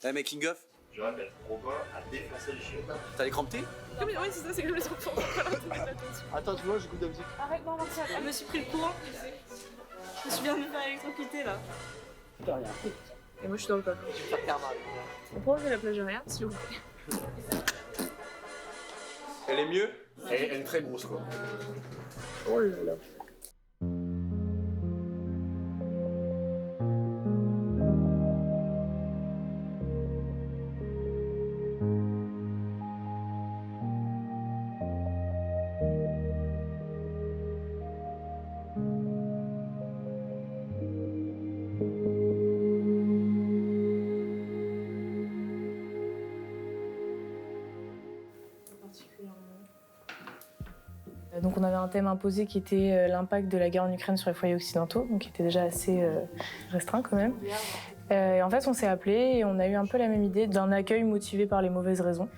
La making of. Je répète, Robin a défoncé les chiottes. T'as les crampes thé? Oui, c'est ça, c'est que je me suis retrouvée. Attends, tu vois, j'écoute de la musique. Arrête, non, Martial, je me suis pris le courant. Je me suis bien me faire électrocuter là. Putain, rien. Et moi je suis dans le coffre. Je vais faire karma. On peut enlever la plage arrière, s'il vous plaît. Elle est mieux? Elle est très grosse quoi. Oh là là. Donc on avait un thème imposé qui était l'impact de la guerre en Ukraine sur les foyers occidentaux, donc qui était déjà assez restreint quand même. Et en fait on s'est appelés et on a eu un peu la même idée d'un accueil motivé par les mauvaises raisons.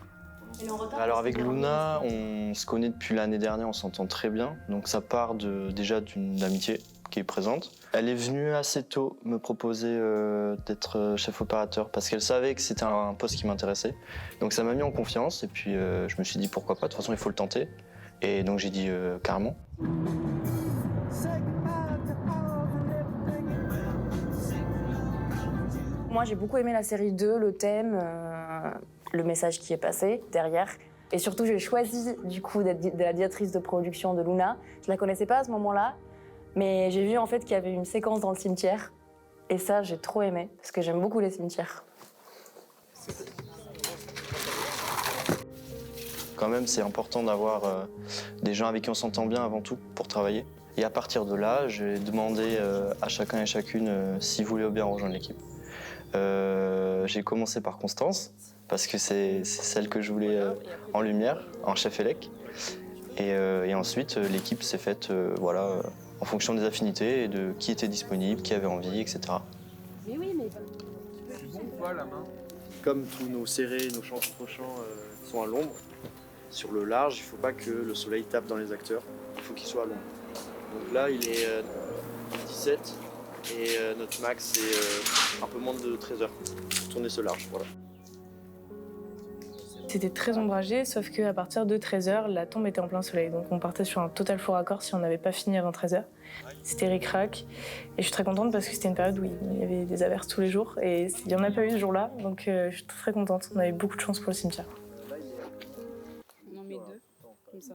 Alors avec Luna, on se connaît depuis l'année dernière, on s'entend très bien, donc ça part déjà d'une amitié qui est présente. Elle est venue assez tôt me proposer d'être chef opérateur parce qu'elle savait que c'était un poste qui m'intéressait. Donc ça m'a mis en confiance et puis je me suis dit pourquoi pas, de toute façon il faut le tenter. Et donc j'ai dit carrément. Moi j'ai beaucoup aimé la série 2, le thème, le message qui est passé derrière. Et surtout j'ai choisi du coup d'être la directrice de production de Luna. Je la connaissais pas à ce moment-là, mais j'ai vu en fait qu'il y avait une séquence dans le cimetière. Et ça j'ai trop aimé, parce que j'aime beaucoup les cimetières. Quand même, c'est important d'avoir des gens avec qui on s'entend bien avant tout pour travailler. Et à partir de là, j'ai demandé à chacun et chacune s'ils voulaient bien rejoindre l'équipe. J'ai commencé par Constance, parce que c'est celle que je voulais en lumière, en chef élec. Et ensuite, l'équipe s'est faite en fonction des affinités et de qui était disponible, qui avait envie, etc. Mais oui, mais... C'est bon ou pas la main? Comme tous nos serrés, nos champs contre-champs sont à l'ombre, sur le large, il ne faut pas que le soleil tape dans les acteurs, il faut qu'ils soient à l'ombre. Donc là, il est 17 et notre max, c'est un peu moins de 13 heures pour tourner ce large. Voilà. C'était très ombragé, sauf qu'à partir de 13h, la tombe était en plein soleil. Donc on partait sur un total faux raccord si on n'avait pas fini avant 13h. C'était ric-rac. Et je suis très contente parce que c'était une période où il y avait des averses tous les jours. Et il n'y en a pas eu ce jour-là, donc je suis très contente. On avait beaucoup de chance pour le cimetière. On en met deux, comme ça.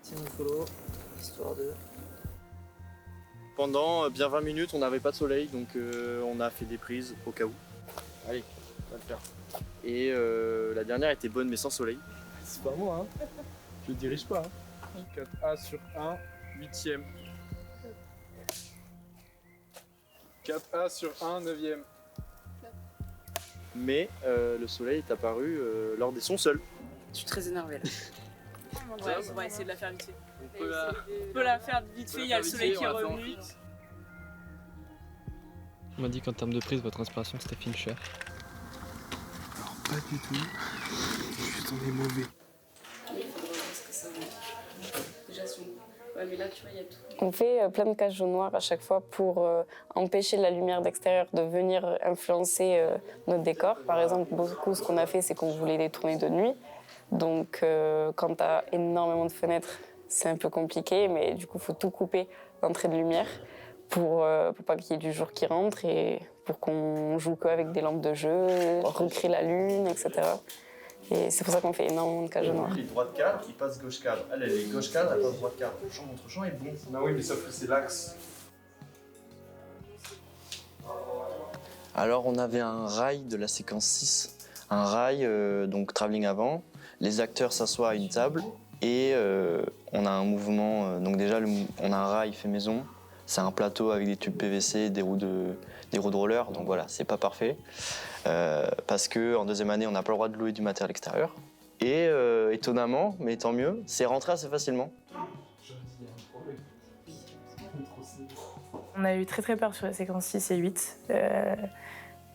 Tiens Nicolo, histoire de... Pendant bien 20 minutes, on n'avait pas de soleil, donc on a fait des prises au cas où. Allez, on va le faire. Et la dernière était bonne, mais sans soleil. C'est pas moi, hein. Je dirige pas. Hein. 4A sur 1, 8e. 4A sur 1, 9e. Mais le soleil est apparu lors des sons seuls. Je suis très énervée là. Ouais, on va essayer de la faire vite fait. On peut la faire vite fait, il y a le soleil qui est revenu. On m'a dit qu'en termes de prise, votre inspiration c'était Fincher. Alors pas du tout, juste on est mauvais. Il faudrait voir ce que ça montre. Déjà son... Ouais mais là tu vois il y a tout. On fait plein de cages au noir à chaque fois pour empêcher la lumière d'extérieur de venir influencer notre décor. Par exemple, beaucoup ce qu'on a fait, c'est qu'on voulait les tourner de nuit. Donc quand tu as énormément de fenêtres, c'est un peu compliqué, mais du coup il faut tout couper d'entrée de lumière pour pas qu'il y ait du jour qui rentre et pour qu'on joue qu'avec des lampes de jeu, recréer la lune, etc. Et c'est pour ça qu'on fait énormément de cages au noir. Il est droite cadre, il passe gauche cadre. Elle est gauche cadre, elle passe droite cadre. Champ contre champ est bon. Non oui mais sauf que c'est l'axe. Alors on avait un rail de la séquence 6, un rail donc travelling avant, les acteurs s'assoient à une table et on a un mouvement, donc déjà on a un rail fait maison, C'est un plateau avec des tubes PVC, des roues de roller, donc voilà, c'est pas parfait. Parce qu'en deuxième année, on n'a pas le droit de louer du matériel extérieur. Et étonnamment, mais tant mieux, c'est rentré assez facilement. On a eu très peur sur la séquence 6 et 8,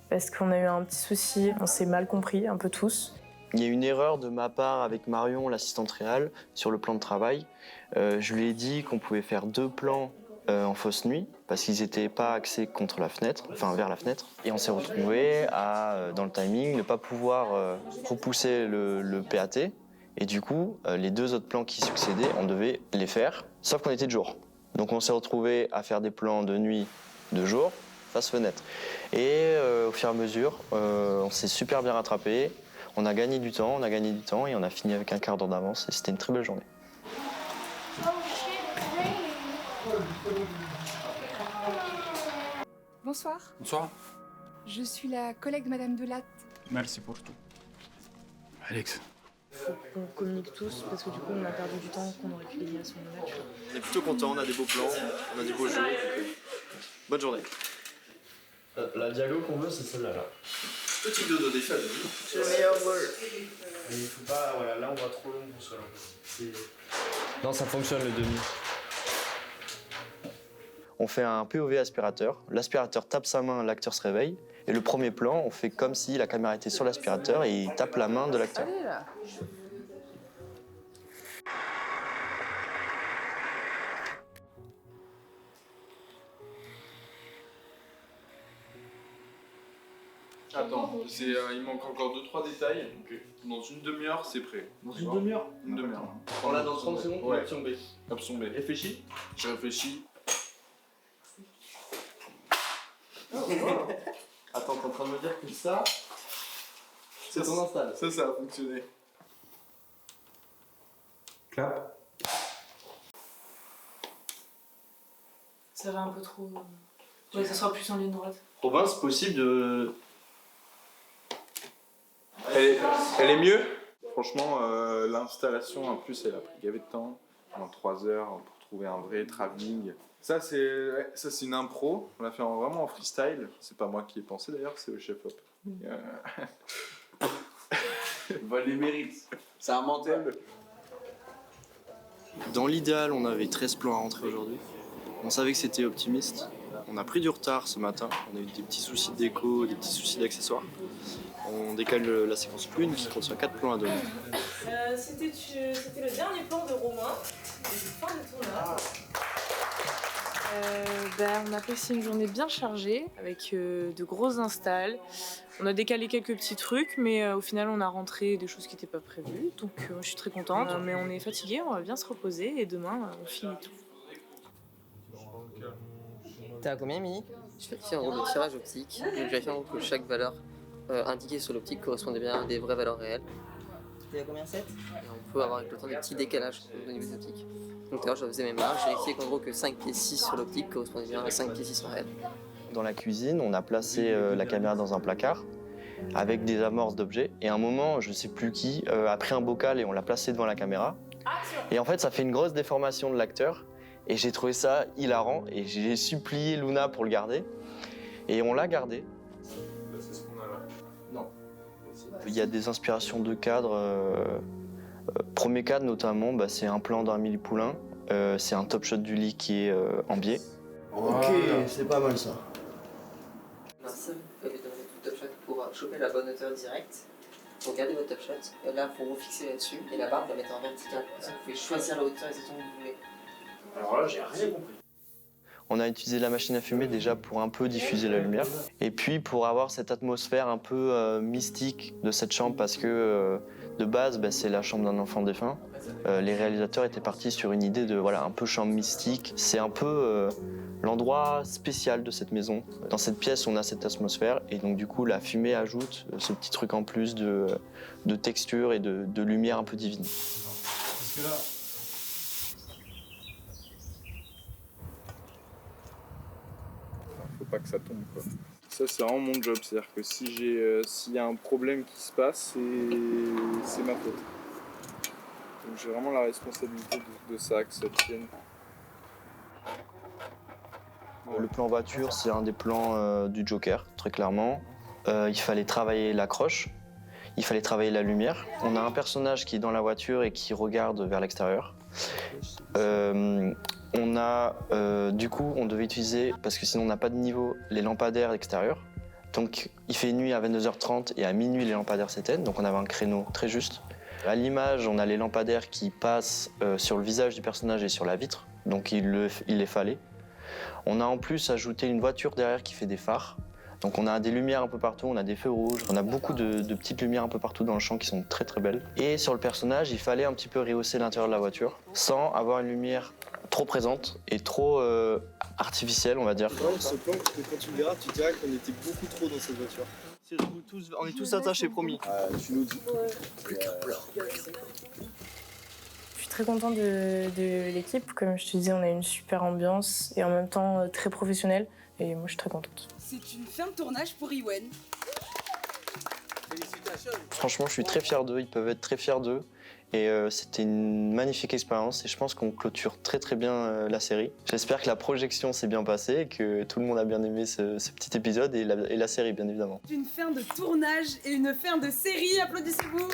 parce qu'on a eu un petit souci, on s'est mal compris, un peu tous. Il y a une erreur de ma part avec Marion, l'assistante réelle, sur le plan de travail. Je lui ai dit qu'on pouvait faire 2 plans en fausse nuit, parce qu'ils n'étaient pas axés contre la fenêtre, enfin vers la fenêtre. Et on s'est retrouvé à, dans le timing, ne pas pouvoir repousser le PAT. Et du coup, les 2 autres plans qui succédaient, on devait les faire, sauf qu'on était de jour. Donc on s'est retrouvé à faire des plans de nuit, de jour, face fenêtre. Et au fur et à mesure, on s'est super bien rattrapé. On a gagné du temps, et on a fini avec un quart d'heure d'avance. Et c'était une très belle journée. Bonsoir, Bonsoir. je suis la collègue de Madame Delatte. Merci pour tout. Alex. Faut qu'on communique tous, parce que du coup on a perdu du temps qu'on aurait pu gagner à ce moment-là. Tu vois. On est plutôt contents, on a des beaux plans, on a du beau jeu. Bonne journée. La diago qu'on veut, c'est celle-là. Là. Petit dodo des femmes. C'est le meilleur vol. Il faut pas, voilà, là on va trop long pour ça. Non, ça fonctionne le demi. On fait un POV aspirateur. L'aspirateur tape sa main, l'acteur se réveille. Et le premier plan, on fait comme si la caméra était sur l'aspirateur et il tape la main de l'acteur. Allez là. Attends, il manque encore 2-3 détails. Donc, dans une demi-heure, c'est prêt. Dans une demi-heure. Une demi-heure. On l'a dans 30 secondes, Ouais. option B. Option B. Réfléchis. Je réfléchis. Attends, t'es en train de me dire que ça, c'est ton install. Ça a fonctionné. Clap. Ça va un peu trop. Ouais, ça sera plus en ligne droite. Robin, c'est possible de. Elle est mieux. Franchement, l'installation en plus, elle a pris gavé de temps. Pendant 3 heures pour trouver un vrai travelling. Ça, c'est une impro. On l'a fait vraiment en freestyle. C'est pas moi qui ai pensé d'ailleurs, c'est le chef-op. Vol les mérites. C'est un mental. Dans l'idéal, on avait 13 plans à rentrer aujourd'hui. On savait que c'était optimiste. On a pris du retard ce matin. On a eu des petits soucis de déco, des petits soucis d'accessoires. On décale la séquence 1 qui contient 4 plans à donner. C'était le dernier plan de Romain. Fin de tournage. On a passé une journée bien chargée avec de grosses installs. On a décalé quelques petits trucs, mais au final on a rentré des choses qui n'étaient pas prévues. Donc je suis très contente. Mais on est fatigué, on va bien se reposer et demain on finit tout. T'es à combien, Mini? Je vérifie en gros le tirage optique. Donc je vérifie en gros que chaque valeur indiquée sur l'optique correspondait bien à des vraies valeurs réelles. T'es à combien, 7? Et on peut avoir avec le temps des petits décalages au niveau des optiques. Donc d'ailleurs je faisais mes marges, j'ai vérifié qu'en gros que 5 pieds 6 sur l'optique correspondait bien à 5 pieds 6 en réel. Dans la cuisine, on a placé la caméra dans un placard avec des amorces d'objets. Et à un moment, je ne sais plus qui, a pris un bocal et on l'a placé devant la caméra. Et en fait, ça fait une grosse déformation de l'acteur. Et j'ai trouvé ça hilarant et j'ai supplié Luna pour le garder. Et on l'a gardé. C'est ce qu'on a là. Non. Il y a des inspirations de cadres. Premier cadre notamment, c'est un plan d'Amélie Poulain. C'est un top shot du lit qui est en biais. Ok, c'est pas mal ça. Ça, vous pouvez demander tout top shot pour choper la bonne hauteur directe. Vous regardez votre top shot, et là vous vous fixez là-dessus, et la barre vous la mettez en vertical. Comme ça, vous pouvez choisir la hauteur exactement que vous voulez. Alors là, j'ai rien compris. On a utilisé la machine à fumer déjà pour un peu diffuser la lumière. Et puis pour avoir cette atmosphère un peu mystique de cette chambre, parce que de base, c'est la chambre d'un enfant défunt. Les réalisateurs étaient partis sur une idée de un peu chambre mystique. C'est un peu l'endroit spécial de cette maison. Dans cette pièce, on a cette atmosphère et donc du coup, la fumée ajoute ce petit truc en plus de texture et de lumière un peu divine. Parce que là... Faut pas que ça tombe, quoi. Ça, c'est vraiment mon job. C'est-à-dire que s'il y a un problème qui se passe, c'est ma faute. Donc j'ai vraiment la responsabilité de ça, que ça tienne. Le plan voiture, c'est un des plans du Joker, très clairement. Il fallait travailler l'accroche, il fallait travailler la lumière. On a un personnage qui est dans la voiture et qui regarde vers l'extérieur. Du coup, on devait utiliser, parce que sinon on n'a pas de niveau, les lampadaires extérieurs. Donc il fait nuit à 22h30 et à minuit les lampadaires s'éteignent, donc on avait un créneau très juste. À l'image, on a les lampadaires qui passent sur le visage du personnage et sur la vitre, donc il les fallait. On a en plus ajouté une voiture derrière qui fait des phares. Donc on a des lumières un peu partout, on a des feux rouges, on a beaucoup de petites lumières un peu partout dans le champ qui sont très très belles. Et sur le personnage, il fallait un petit peu rehausser l'intérieur de la voiture sans avoir une lumière trop présente et trop artificielle, on va dire. Vraiment, ce plan, parce que quand tu le verras, tu diras qu'on était beaucoup trop dans cette voiture. On est tous attachés, promis. Tu nous dis. Plus qu'un plan. Je suis très contente de l'équipe. Comme je te disais, on a une super ambiance et en même temps très professionnelle. Et moi, je suis très contente. C'est une fin de tournage pour Iwen. Franchement, je suis très fier d'eux. Ils peuvent être très fiers d'eux. Et c'était une magnifique expérience. Et je pense qu'on clôture très très bien la série. J'espère que la projection s'est bien passée, que tout le monde a bien aimé ce petit épisode et la série, bien évidemment. Une fin de tournage et une fin de série. Applaudissez-vous.